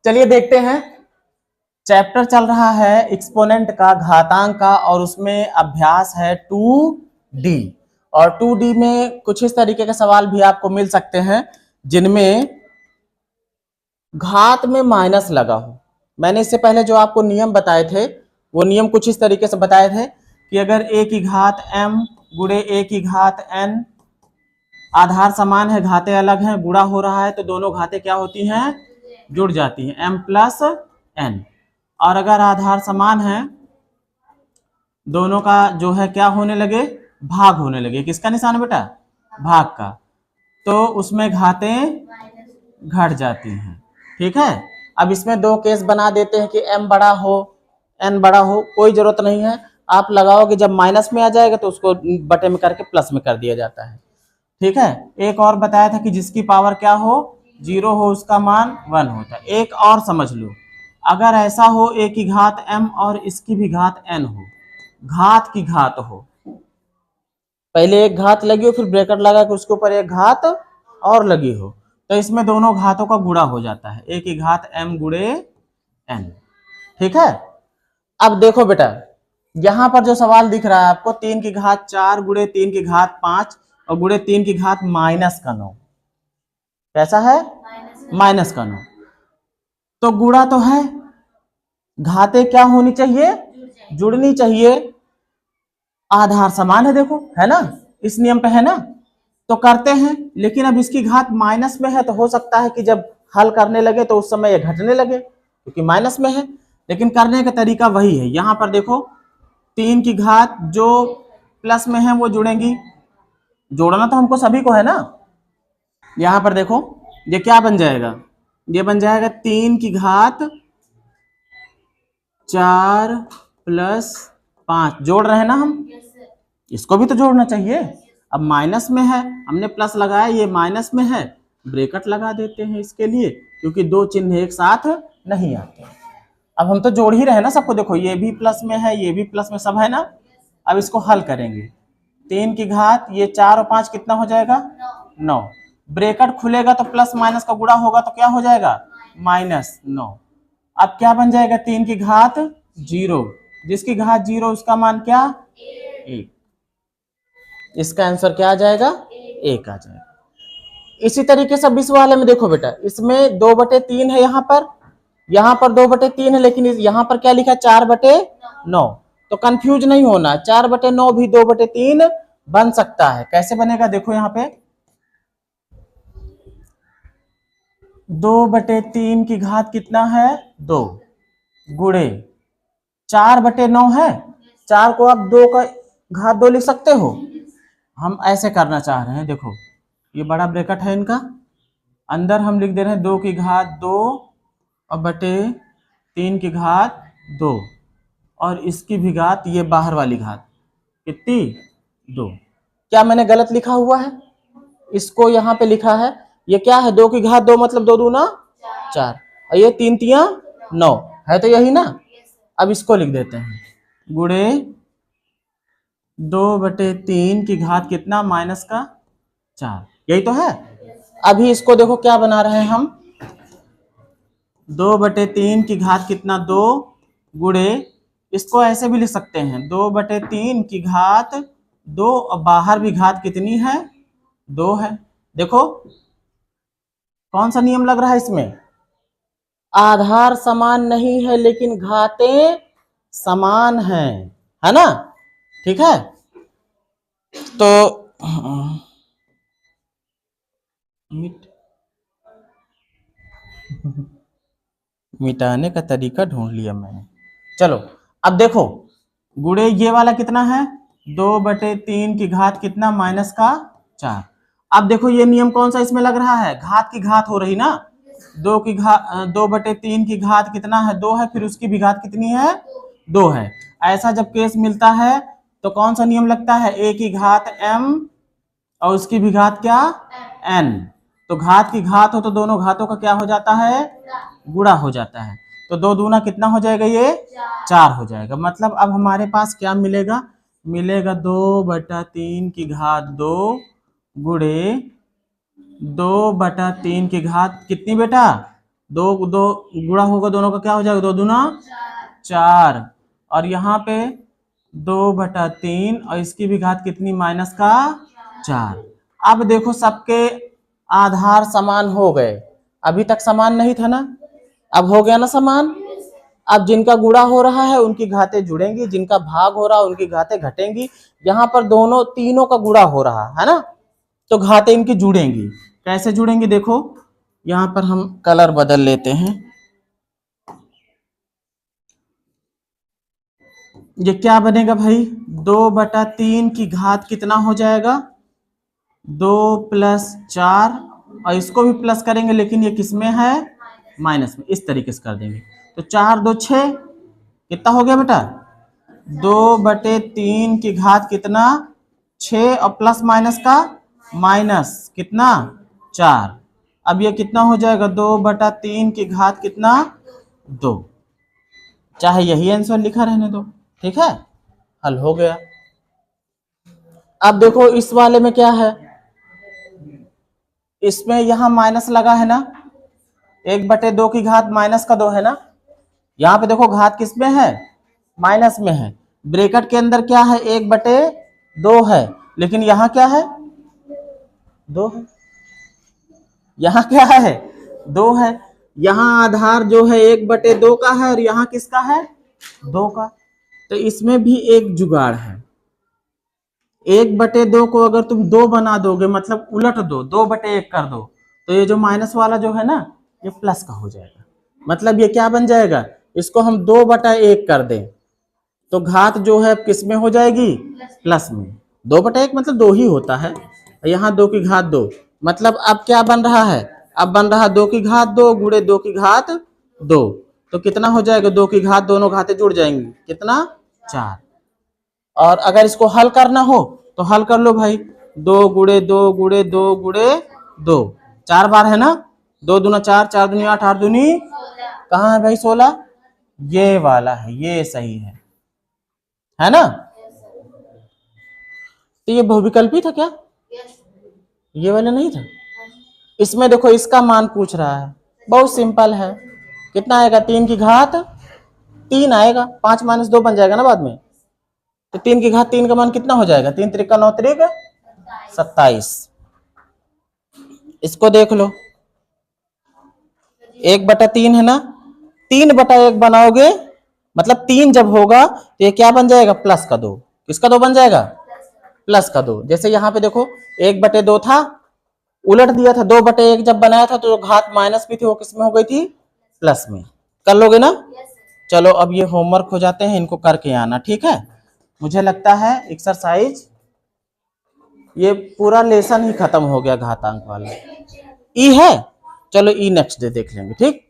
चलिए देखते हैं। चैप्टर चल रहा है एक्सपोनेंट का, घातांक का, और उसमें अभ्यास है 2D। और 2D में कुछ इस तरीके के सवाल भी आपको मिल सकते हैं जिनमें घात में माइनस लगा हो। मैंने इससे पहले जो आपको नियम बताए थे वो नियम कुछ इस तरीके से बताए थे कि अगर a की घात m गुणे a की घात n, आधार समान है, घातें अलग हैं, गुणा हो रहा है, तो दोनों घातें क्या होती हैं? जुड़ जाती हैं, m प्लस n। और अगर आधार समान है, दोनों का जो है क्या होने लगे? भाग होने लगे। किसका निशान बेटा? भाग का। तो उसमें घातें घट जाती हैं। ठीक है। अब इसमें दो केस बना देते हैं कि m बड़ा हो n बड़ा हो। कोई जरूरत नहीं है, आप लगाओगे जब माइनस में आ जाएगा तो उसको बटे में करके प्लस में कर दिया जाता है। ठीक है। एक और बताया था कि जिसकी पावर क्या हो? 0 हो, उसका मान 1 होता है। एक और समझ लो, अगर ऐसा हो a की घात m और इसकी भी घात n हो, घात की घात हो, पहले एक घात लगी हो फिर ब्रैकेट लगा के उसके ऊपर एक घात और लगी हो, तो इसमें दोनों घातों का गुणा हो जाता है, a की घात m गुणे n। ठीक है। अब देखो बेटा, यहां पर जो सवाल दिख रहा है आपको 3 की घात 4 गुणे 3 की घात 5 और गुणे 3 की घात माइनस का 9। कैसा है? माइनस का 9। तो गुणा तो है, घातें क्या होनी चाहिए? जुड़नी चाहिए। आधार समान है, देखो है ना, इस नियम पे है ना, तो करते हैं। लेकिन अब इसकी घात माइनस में है तो हो सकता है कि जब हल करने लगे तो उस समय ये घटने लगे क्योंकि माइनस में है। लेकिन करने का तरीका वही है। यहां पर देखो 3 की घात जो प्लस में है वो जुड़ेंगी, जोड़ना तो हमको सभी को है ना। यहां पर देखो ये क्या बन जाएगा? ये बन जाएगा 3 की घात 4 प्लस 5। जोड़ रहे हैं ना हम, इसको भी तो जोड़ना चाहिए। अब माइनस में है, हमने प्लस लगाया, ये माइनस में है, ब्रैकेट लगा देते हैं इसके लिए, क्योंकि दो चिन्ह एक साथ नहीं आते। अब हम तो जोड़ ही रहे हैं ना सबको, देखो ये भी प्लस में है, ये भी प्लस में, सब है ना। अब इसको हल करेंगे। 3 की घात ये 4 और 5 कितना हो जाएगा? 9। ब्रैकेट खुलेगा तो प्लस माइनस का गुणा होगा तो क्या हो जाएगा? माइनस 9। अब क्या बन जाएगा? 3 की घात 0, जिसकी घात 0 उसका मान क्या? 1। इसका आंसर क्या आ जाएगा? 1 आ जाएगा। इसी तरीके से 20 वाले में देखो बेटा, इसमें 2/3 है, यहाँ पर 2/3 है, लेकिन यहाँ पर क्या लिखा है? 4/9। तो कंफ्यूज नहीं होना, 4/9 भी 2/3 बन सकता है। कैसे बनेगा? देखो यहाँ पे 2/3 की घात कितना है? 2 गुणे 4/9 है। 4 को आप 2 का घात 2 लिख सकते हो। हम ऐसे करना चाह रहे हैं, देखो ये बड़ा ब्रैकेट है इनका, अंदर हम लिख दे रहे हैं 2 की घात 2 और बटे 3 की घात 2, और इसकी भी घात, ये बाहर वाली घात कितनी? 2। क्या मैंने गलत लिखा हुआ है? इसको यहाँ पे लिखा है, ये क्या है? 2 की घात 2 मतलब 2 दूना 4, और ये 3 तिया 9 है, तो यही ना। अब इसको लिख देते हैं गुणे 2/3 की घात कितना? माइनस का 4, यही तो है। अभी इसको देखो क्या बना रहे हैं हम, 2/3 की घात कितना? 2 गुणे, इसको ऐसे भी लिख सकते हैं 2/3 की घात 2, और बाहर भी घात कितनी है? 2 है। देखो कौन सा नियम लग रहा है इसमें? आधार समान नहीं है लेकिन घातें समान है ना। ठीक है। तो मिटाने का तरीका ढूंढ लिया मैंने। चलो अब देखो, गुणे ये वाला कितना है? 2/3 की घात कितना? माइनस का 4। अब देखो ये नियम कौन सा इसमें लग रहा है? घात की घात हो रही ना। 2/3 की घात कितना है? 2 है, फिर उसकी भी घात कितनी है? 2 है। ऐसा जब केस मिलता है तो कौन सा नियम लगता है? a की घात m और उसकी भी घात क्या? n। तो घात की घात हो तो दोनों घातों का क्या हो जाता है? गुणा हो जाता है। तो 2 दूना कितना हो जाएगा? ये 4 हो जाएगा। मतलब अब हमारे पास क्या मिलेगा? मिलेगा 2/3 की घात 2 गुणे 2/3 की घात कितनी बेटा? दो दो गुणा होगा दोनों का क्या हो जाएगा, 2 दूना 4, और यहाँ पे 2/3 और इसकी भी घात कितनी, माइनस का 4। अब देखो सबके आधार समान हो गए, अभी तक समान नहीं था ना, अब हो गया ना समान। अब जिनका गुणा हो रहा है उनकी घातें जुड़ेंगी, जिनका भाग हो रहा है उनकी घातें घटेंगी। यहाँ पर दोनों तीनों का गुणा हो रहा है ना, तो घातें इनकी जुड़ेंगी। कैसे जुड़ेंगी देखो, यहाँ पर हम कलर बदल लेते हैं। ये क्या बनेगा भाई, 2/3 की घात कितना हो जाएगा, 2 + 4, और इसको भी प्लस करेंगे लेकिन ये किसमें है, माइनस में, इस तरीके से कर देंगे। तो 4 2 6 कितना हो गया बेटा, 2/3 की घात कितना, 6, और प्लस माइनस का माइनस कितना, 4। अब ये कितना हो जाएगा, 2/3 की घात कितना, 2। चाहे यही आंसर लिखा रहने दो, ठीक है, हल हो गया। अब देखो इस वाले में क्या है, इसमें यहां माइनस लगा है ना, 1/2 की घात -2 है ना। यहाँ पे देखो घात किस में है, माइनस में है। ब्रैकेट के अंदर क्या है, 1/2 है, लेकिन यहाँ क्या है, 2 है। यहाँ क्या है, 2 है। यहाँ आधार जो है 1/2 का है और यहाँ किसका है, 2 का। तो इसमें भी एक जुगाड़ है, 1/2 को अगर तुम 2 बना दोगे, मतलब उलट दो, 2/1 कर दो, तो ये जो माइनस वाला जो है ना, ये प्लस का हो जाएगा। मतलब ये क्या बन जाएगा, इसको हम 2/1 कर दें तो घात जो है किस में हो जाएगी, प्लस में। 2/1 मतलब 2 ही होता है, यहाँ 2 की घात 2, मतलब अब क्या बन रहा है, अब बन रहा 2 की घात 2 गुणे 2 की घात 2, तो कितना हो जाएगा, 2 की घात, दोनों घातें जुड़ जाएंगी, कितना, 4। और अगर इसको हल करना हो तो हल कर लो भाई, 2 गुणे 2 गुणे 2 गुणे 2, 4 बार है ना, 2 दूना 4, 4 दूनी 8, 8 दूनी कहाँ है भाई 16, ये वाला है, ये सही है ना। तो ये बहुविकल्पी था क्या, ये वाला नहीं था। इसमें देखो इसका मान पूछ रहा है, बहुत सिंपल है, कितना आएगा, 3 की घात 3 आएगा, 5 - 2 बन जाएगा ना बाद में, तो 3 की घात 3 का मान कितना हो जाएगा, 3 त्रिका 9 त्रिक 27। इसको देख लो, 1/3 है ना, 3/1 बनाओगे, मतलब 3 जब होगा तो ये क्या बन जाएगा, प्लस का 2, किसका 2 बन जाएगा, प्लस का 2। जैसे यहाँ पे देखो 1/2 था, उलट दिया था, 2/1 जब बनाया था तो जो घात माइनस में थी वो किस में हो गई थी, प्लस में। कर लोगे ना, चलो अब ये होमवर्क हो जाते हैं, इनको करके आना, ठीक है। मुझे लगता है एक्सरसाइज ये पूरा लेसन ही खत्म हो गया घातांक वाला। ई है, चलो ई नेक्स्ट डे देख लेंगे, ठीक।